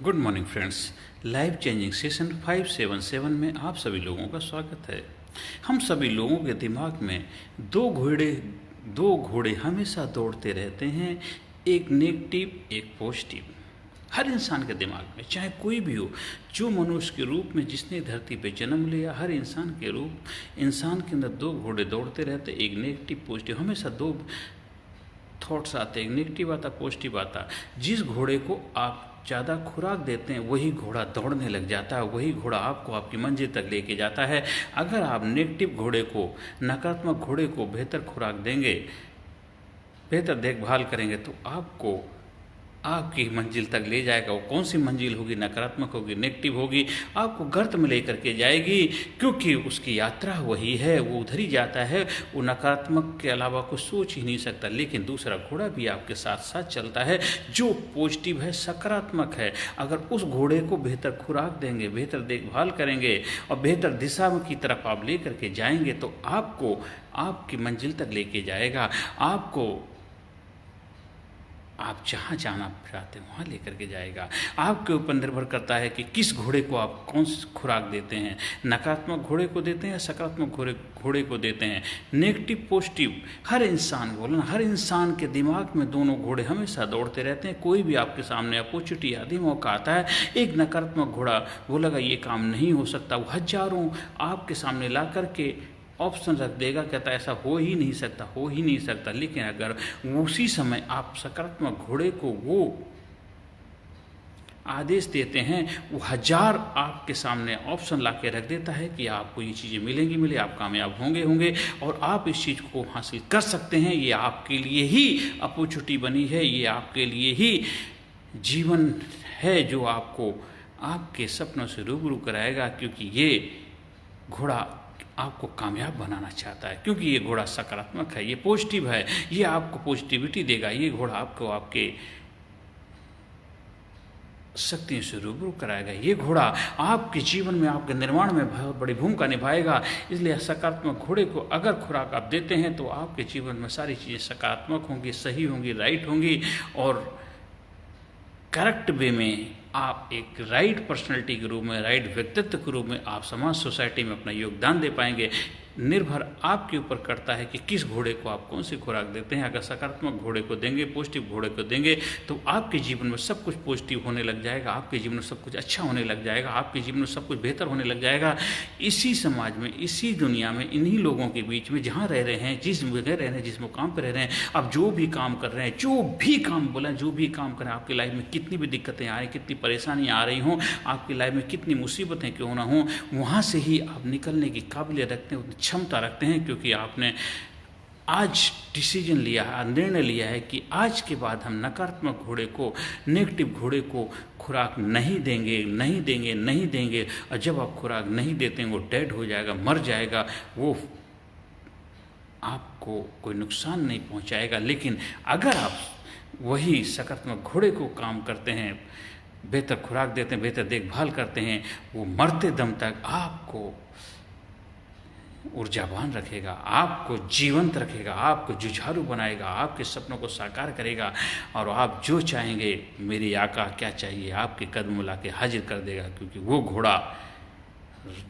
Good morning friends. Life changing session 577 में आप सभी लोगों का स्वागत है। हम सभी लोगों के दिमाग में दो घोड़े हमेशा दौड़ते रहते हैं, एक नेगेटिव एक पॉजिटिव। हर इंसान के दिमाग में, चाहे कोई भी हो, जो मनुष्य के रूप में जिसने धरती पे जन्म लिया, हर इंसान के अंदर दो घोड़े दौड़ते रहते, एक नेगेटिव पॉजिटिव। हमेशा दो थॉट्स आते हैं, नेगेटिव आता पॉजिटिव आता। जिस घोड़े को आप ज़्यादा खुराक देते हैं वही घोड़ा दौड़ने लग जाता है, वही घोड़ा आपको आपकी मंजिल तक लेके जाता है। अगर आप नेगेटिव घोड़े को, नकारात्मक घोड़े को बेहतर खुराक देंगे, बेहतर देखभाल करेंगे तो आपको आपकी मंजिल तक ले जाएगा। वो कौन सी मंजिल होगी? नकारात्मक होगी, नेगेटिव होगी, आपको गर्त में लेकर के जाएगी, क्योंकि उसकी यात्रा वही है, वो उधर ही जाता है। वो नकारात्मक के अलावा कुछ सोच ही नहीं सकता। लेकिन दूसरा घोड़ा भी आपके साथ साथ चलता है जो पॉजिटिव है, सकारात्मक है। अगर उस घोड़े को बेहतर खुराक देंगे, बेहतर देखभाल करेंगे और बेहतर दिशा की तरफ आप ले करके जाएंगे तो आपको आपकी मंजिल तक लेके जाएगा। आप जहाँ जाना चाहते हैं वहाँ लेकर के जाएगा। आपके ऊपर निर्भर करता है कि किस घोड़े को आप कौन सी खुराक देते हैं, नकारात्मक घोड़े को देते हैं या सकारात्मक घोड़े को देते हैं, नेगेटिव पॉजिटिव। हर इंसान के दिमाग में दोनों घोड़े हमेशा दौड़ते रहते हैं। कोई भी आपके सामने अपॉर्चुनिटी आदि मौका आता है, एक नकारात्मक घोड़ा बोलेगा ये काम नहीं हो सकता, वो हजारों आपके सामने ला करके ऑप्शन रख देगा, कहता है ऐसा हो ही नहीं सकता। लेकिन अगर उसी समय आप सकारात्मक घोड़े को वो आदेश देते हैं, वो हजार आपके सामने ऑप्शन ला के रख देता है कि आपको ये चीज़ें मिलेंगी, आप कामयाब होंगे और आप इस चीज़ को हासिल कर सकते हैं। ये आपके लिए ही अपॉर्चुनिटी बनी है, ये आपके लिए ही जीवन है जो आपको आपके सपनों से रूबरू कराएगा, क्योंकि ये घोड़ा आपको कामयाब बनाना चाहता है, क्योंकि ये घोड़ा सकारात्मक है, ये पॉजिटिव है, ये आपको पॉजिटिविटी देगा। ये घोड़ा आपको आपके शक्तियों से रूबरू कराएगा। ये घोड़ा आपके जीवन में, आपके निर्माण में बहुत बड़ी भूमिका निभाएगा। इसलिए सकारात्मक घोड़े को अगर खुराक आप देते हैं तो आपके जीवन में सारी चीज़ें सकारात्मक होंगी, सही होंगी, राइट होंगी और करेक्ट वे में आप एक राइट पर्सनैलिटी के रूप में, राइट व्यक्तित्व के रूप में आप समाज सोसाइटी में अपना योगदान दे पाएंगे। निर्भर आपके ऊपर करता है कि किस घोड़े को आप कौन सी खुराक देते हैं। अगर सकारात्मक घोड़े को देंगे, पॉजिटिव घोड़े को देंगे तो आपके जीवन में सब कुछ पॉजिटिव होने लग जाएगा, आपके जीवन में सब कुछ अच्छा होने लग जाएगा, आपके जीवन में सब कुछ बेहतर होने लग जाएगा। इसी समाज में, इसी दुनिया में, इन्हीं लोगों के बीच में जहाँ रह रहे हैं, जिस जगह रह रहे हैं, जिस मुकाम पर रह रहे हैं, अब जो भी काम कर रहे हैं, जो भी काम बोला, जो भी काम करें, आपकी लाइफ में कितनी भी दिक्कतें आ रही, कितनी परेशानियाँ आ रही हों, आपकी लाइफ में कितनी मुसीबतें क्यों ना हों, वहाँ से ही आप निकलने की काबिलियत रखते हैं, क्षमता रखते हैं, क्योंकि आपने आज डिसीजन लिया है, निर्णय लिया है कि आज के बाद हम नकारात्मक घोड़े को, नेगेटिव घोड़े को खुराक नहीं देंगे। और जब आप खुराक नहीं देते हैं वो डेड हो जाएगा, मर जाएगा, वो आपको कोई नुकसान नहीं पहुंचाएगा। लेकिन अगर आप वही सकारात्मक घोड़े को काम करते हैं, बेहतर खुराक देते हैं, बेहतर देखभाल करते हैं, वो मरते दम तक आपको ऊर्जावान रखेगा, आपको जीवंत रखेगा, आपको जुझारू बनाएगा, आपके सपनों को साकार करेगा और आप जो चाहेंगे, मेरे आका क्या चाहिए, आपके कदम में लाके हाजिर कर देगा। क्योंकि वो घोड़ा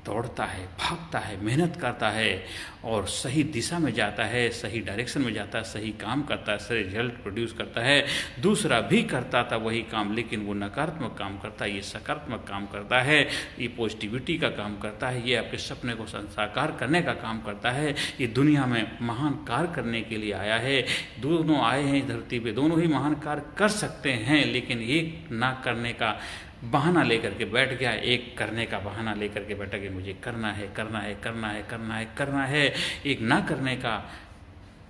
दौड़ता है, भागता है, मेहनत करता है और सही दिशा में जाता है, सही डायरेक्शन में जाता है, सही काम करता है, सही रिजल्ट प्रोड्यूस करता है। दूसरा भी करता था वही काम, लेकिन वो नकारात्मक काम करता है, ये सकारात्मक काम करता है, ये पॉजिटिविटी का काम करता है, ये आपके सपने को साकार करने का काम करता है, ये दुनिया में महान कार्य करने के लिए आया है। दोनों आए हैं धरती पे, दोनों ही महान कार्य कर सकते हैं, लेकिन एक ना करने का बहाना लेकर के बैठ गया, एक करने का बहाना लेकर के बैठा कि मुझे करना है। एक ना करने का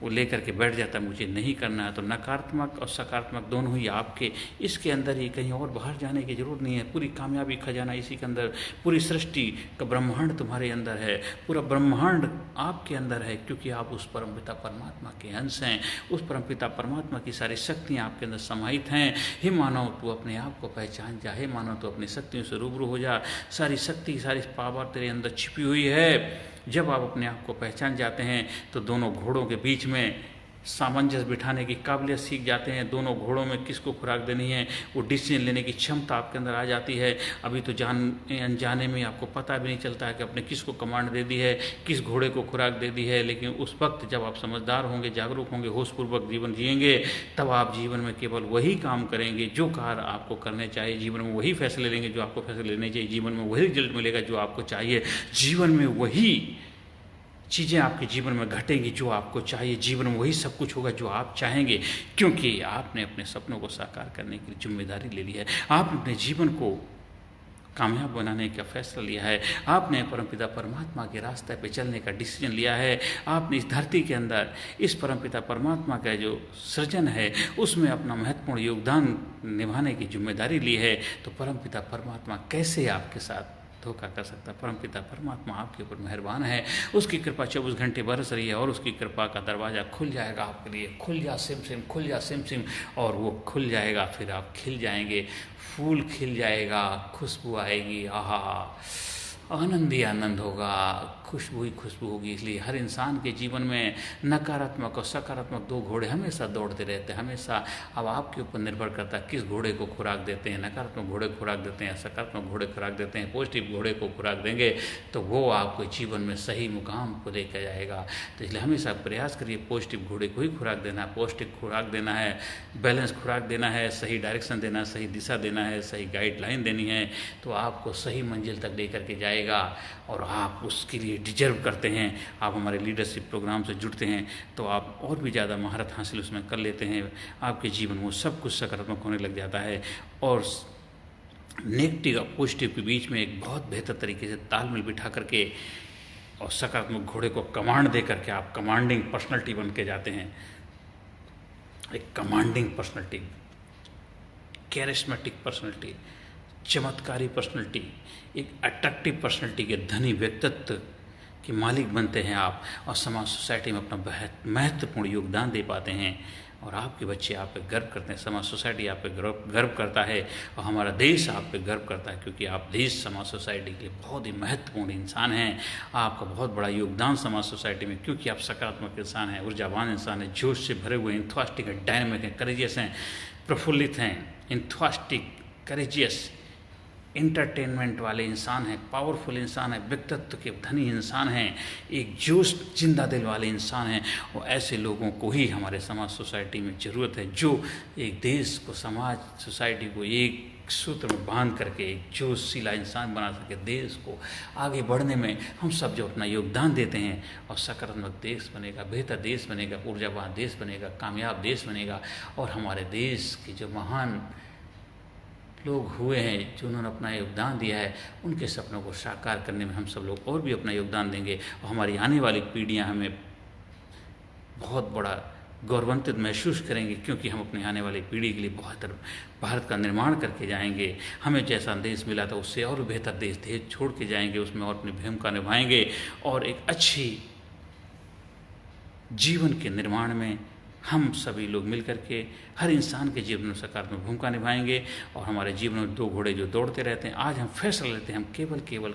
वो लेकर के बैठ जाता, मुझे नहीं करना है। तो नकारात्मक और सकारात्मक दोनों ही आपके इसके अंदर ही, कहीं और बाहर जाने की जरूरत नहीं है। पूरी कामयाबी खजाना इसी के अंदर, पूरी सृष्टि का ब्रह्मांड तुम्हारे अंदर है, पूरा ब्रह्मांड आपके अंदर है, क्योंकि आप उस परमपिता परमात्मा के अंश हैं। उस परमपिता परमात्मा की सारी शक्तियाँ आपके अंदर समाहित हैं। हे मानव, तू अपने आप को पहचान जा, हे मानव तू अपनी शक्तियों से रूबरू हो जा। सारी शक्ति, सारी पावर तेरे अंदर छिपी हुई है। जब आप अपने आप को पहचान जाते हैं तो दोनों घोड़ों के बीच में सामंजस्य बिठाने की काबिलियत सीख जाते हैं, दोनों घोड़ों में किसको खुराक देनी है वो डिसीजन लेने की क्षमता आपके अंदर आ जाती है। अभी तो अनजाने में आपको पता भी नहीं चलता है कि आपने किसको कमांड दे दी है, किस घोड़े को खुराक दे दी है, लेकिन उस वक्त जब आप समझदार होंगे, जागरूक होंगे, होशपूर्वक जीवन जिएंगे, तब आप जीवन में केवल वही काम करेंगे जो कार्य आपको करने चाहिए, जीवन में वही फैसले लेंगे जो आपको फैसले लेने चाहिए, जीवन में वही रिजल्ट मिलेगा जो आपको चाहिए, जीवन में वही चीज़ें आपके जीवन में घटेंगी जो आपको चाहिए, जीवन में वही सब कुछ होगा जो आप चाहेंगे, क्योंकि आपने अपने सपनों को साकार करने की जिम्मेदारी ले ली है, आपने अपने जीवन को कामयाब बनाने का फैसला लिया है, आपने परमपिता परमात्मा के रास्ते पे चलने का डिसीजन लिया है, आपने इस धरती के अंदर इस परमपिता परमात्मा का जो सृजन है उसमें अपना महत्वपूर्ण योगदान निभाने की जिम्मेदारी ली है। तो परमपिता परमात्मा कैसे आपके साथ धोखा कर सकता? परमपिता परमात्मा आपके ऊपर मेहरबान है, उसकी कृपा 24 घंटे बरस रही है और उसकी कृपा का दरवाज़ा खुल जाएगा आपके लिए। खुल जा सिम सिम, खुल जा सिम सिम, और वो खुल जाएगा, फिर आप खिल जाएंगे, फूल खिल जाएगा, खुशबू आएगी, आहा आनंद ही आनंद होगा, खुशबू ही खुशबू होगी। इसलिए हर इंसान के जीवन में नकारात्मक और सकारात्मक दो घोड़े हमेशा दौड़ते रहते हैं, हमेशा। अब आपके ऊपर निर्भर करता है किस घोड़े को खुराक देते हैं, नकारात्मक घोड़े को खुराक देते हैं, सकारात्मक घोड़े खुराक देते हैं, पॉजिटिव घोड़े को खुराक देंगे तो वो आपको जीवन में सही मुकाम को लेकर जाएगा। तो इसलिए हमेशा प्रयास करिए पॉजिटिव घोड़े को ही खुराक देना है, पौष्टिक खुराक देना है, बैलेंस खुराक देना है, सही डायरेक्शन देना है, सही दिशा देना है, सही गाइडलाइन देनी है, तो आपको सही मंजिल तक लेकर के जाएगा और आप उसके लिए डिजर्व करते हैं। आप हमारे लीडरशिप प्रोग्राम से जुड़ते हैं तो आप और भी ज़्यादा महारत हासिल उसमें कर लेते हैं, आपके जीवन में सब कुछ सकारात्मक होने लग जाता है और नेगेटिव और पॉजिटिव के बीच में एक बहुत बेहतर तरीके से तालमेल बिठा करके और सकारात्मक घोड़े को कमांड दे करके आप कमांडिंग पर्सनैलिटी बन के जाते हैं। एक कमांडिंग पर्सनैलिटी, कैरिस्मेटिक पर्सनैलिटी, चमत्कारी पर्सनैलिटी, एक अट्रैक्टिव पर्सनैलिटी के धनी व्यक्तित्व के मालिक बनते हैं आप और समाज सोसाइटी में अपना महत्वपूर्ण योगदान दे पाते हैं और आपके बच्चे आप पे गर्व करते हैं, समाज सोसाइटी आप पे गर्व करता है और हमारा देश आप पे गर्व करता है, क्योंकि आप देश समाज सोसाइटी के लिए बहुत ही महत्वपूर्ण इंसान हैं। आपका बहुत बड़ा योगदान समाज सोसाइटी में, क्योंकि आप सकारात्मक इंसान हैं, ऊर्जावान इंसान हैं, जोश से भरे हुए, इंथुआस्टिक हैं, डायनामिक हैं, करेजियस हैं, प्रफुल्लित हैं, इंथुआस्टिक, करेजियस, इंटरटेनमेंट वाले इंसान हैं, पावरफुल इंसान है, व्यक्तित्व के धनी इंसान हैं, एक जोश जिंदा दिल वाले इंसान हैं। और ऐसे लोगों को ही हमारे समाज सोसाइटी में ज़रूरत है जो एक देश को, समाज सोसाइटी को एक सूत्र में बांध करके एक जोशीला इंसान बना सके, देश को आगे बढ़ने में हम सब जो अपना योगदान देते हैं और सकारात्मक देश बनेगा, बेहतर देश बनेगा, ऊर्जावान देश बनेगा, कामयाब देश बनेगा। और हमारे देश के जो महान लोग हुए हैं जो उन्होंने अपना योगदान दिया है, उनके सपनों को साकार करने में हम सब लोग और भी अपना योगदान देंगे और हमारी आने वाली पीढ़ियां हमें बहुत बड़ा गौरवान्वित महसूस करेंगे, क्योंकि हम अपनी आने वाली पीढ़ी के लिए बेहतर भारत का निर्माण करके जाएंगे। हमें जैसा देश मिला था उससे और बेहतर देश छोड़ के जाएंगे, उसमें और अपनी भूमिका निभाएंगे और एक अच्छी जीवन के निर्माण में हम सभी लोग मिलकर के हर इंसान के जीवन में सकारात्मक भूमिका निभाएंगे। और हमारे जीवन में दो घोड़े जो दौड़ते रहते हैं, आज हम फैसला लेते हैं हम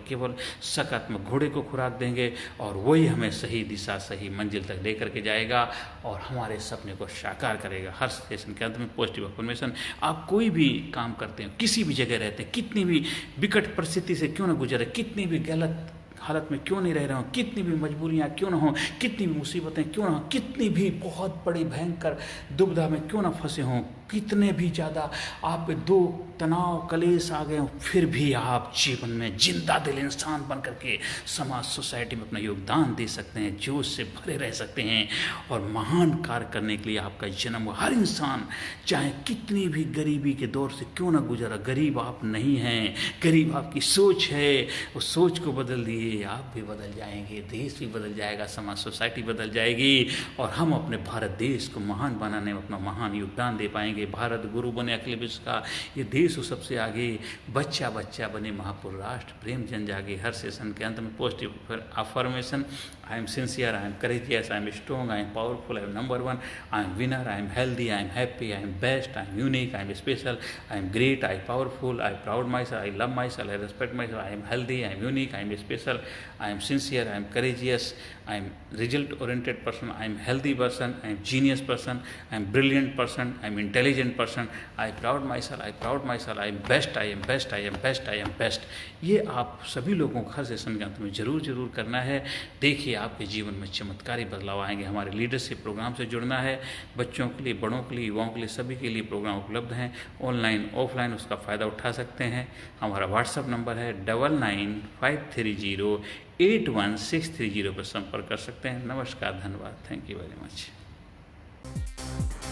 केवल सकारात्मक घोड़े को खुराक देंगे और वही हमें सही दिशा, सही मंजिल तक लेकर के जाएगा और हमारे सपने को साकार करेगा। हर सेशन के अंत में पॉजिटिव अफर्मेशन। आप कोई भी काम करते हैं, किसी भी जगह रहते हैं, कितनी भी विकट परिस्थिति से क्यों न गुजरे, कितनी भी गलत हालत में क्यों नहीं रह रहे हो, कितनी भी मजबूरियां क्यों ना हो, कितनी भी मुसीबतें क्यों ना हो, कितनी भी बहुत बड़ी भयंकर दुविधा में क्यों ना फंसे हों, कितने भी ज़्यादा आप पे दो तनाव कलेश आ गए हों, फिर भी आप जीवन में जिंदा दिल इंसान बन करके समाज सोसाइटी में अपना योगदान दे सकते हैं, जोश से भरे रह सकते हैं और महान कार्य करने के लिए आपका जन्म हुआ। हर इंसान चाहे कितनी भी गरीबी के दौर से क्यों ना गुजरा, गरीब आप नहीं हैं, गरीब आपकी सोच है। उस सोच को बदल दिए, आप भी बदल जाएंगे, देश भी बदल जाएगा, समाज सोसाइटी बदल जाएगी और हम अपने भारत देश को महान बनाने में अपना महान योगदान दे पाएंगे। भारत गुरु बने अखिल विश्व का, ये देश हो सबसे आगे, बच्चा बच्चा बने महापुर राष्ट्र, प्रेम जन जागे। हर सेशन के अंत में positive affirmation. I am sincere, I am courageous, I am strong, I am powerful, I am number one, I am winner, I am healthy, I am happy, I am best, I am unique, I am special, I am great, I am powerful, I am proud myself, I love myself, I respect myself, I am healthy, I am unique, I am special, I am sincere, I am courageous, I am result oriented person, I am healthy person, I am genius person, I am brilliant person, I am intelligent person, I proud myself, I proud myself, I am best, I am best, I am best, I am best। ये आप सभी लोगों को हर session के अंत में जरूर करना है। देखिए आपके जीवन में चमत्कारी बदलाव आएंगे। हमारे लीडरशिप प्रोग्राम से जुड़ना है। बच्चों के लिए, बड़ों के लिए, युवाओं के लिए, सभी के लिए प्रोग्राम उपलब्ध हैं, ऑनलाइन ऑफलाइन, उसका फ़ायदा उठा सकते हैं। हमारा व्हाट्सअप नंबर है 9953081630 पर संपर्क कर सकते हैं। नमस्कार, धन्यवाद, thank you very much.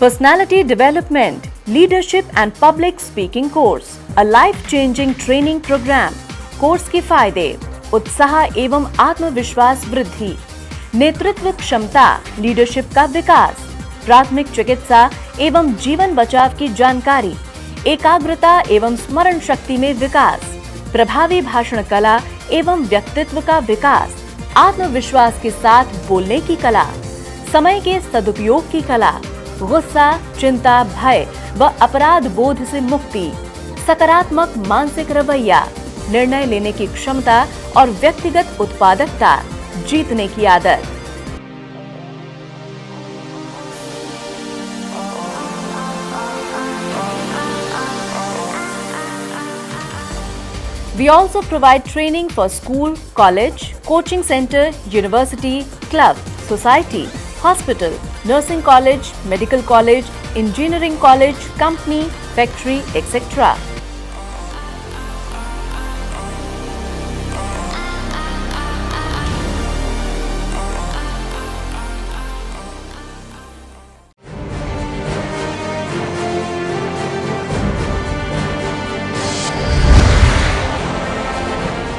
Personality Development, Leadership and Public Speaking Course, a life-changing training program। Course के फायदे: उत्साह एवं आत्मविश्वास वृद्धि, नेतृत्व क्षमता, लीडरशिप का विकास, प्राथमिक चिकित्सा एवं जीवन बचाव की जानकारी, एकाग्रता एवं स्मरण शक्ति में विकास, प्रभावी भाषण कला एवं व्यक्तित्व का विकास, आत्मविश्वास के साथ बोलने की कला, समय के सदुपयोग की कला, गुस्सा, चिंता, भय व अपराध बोध से मुक्ति, सकारात्मक मानसिक रवैया, निर्णय लेने की क्षमता और व्यक्तिगत उत्पादकता, जीतने की आदत। We also provide training for school, college, coaching center, university, club, society, hospital, nursing college, medical college, engineering college, company, factory, etc.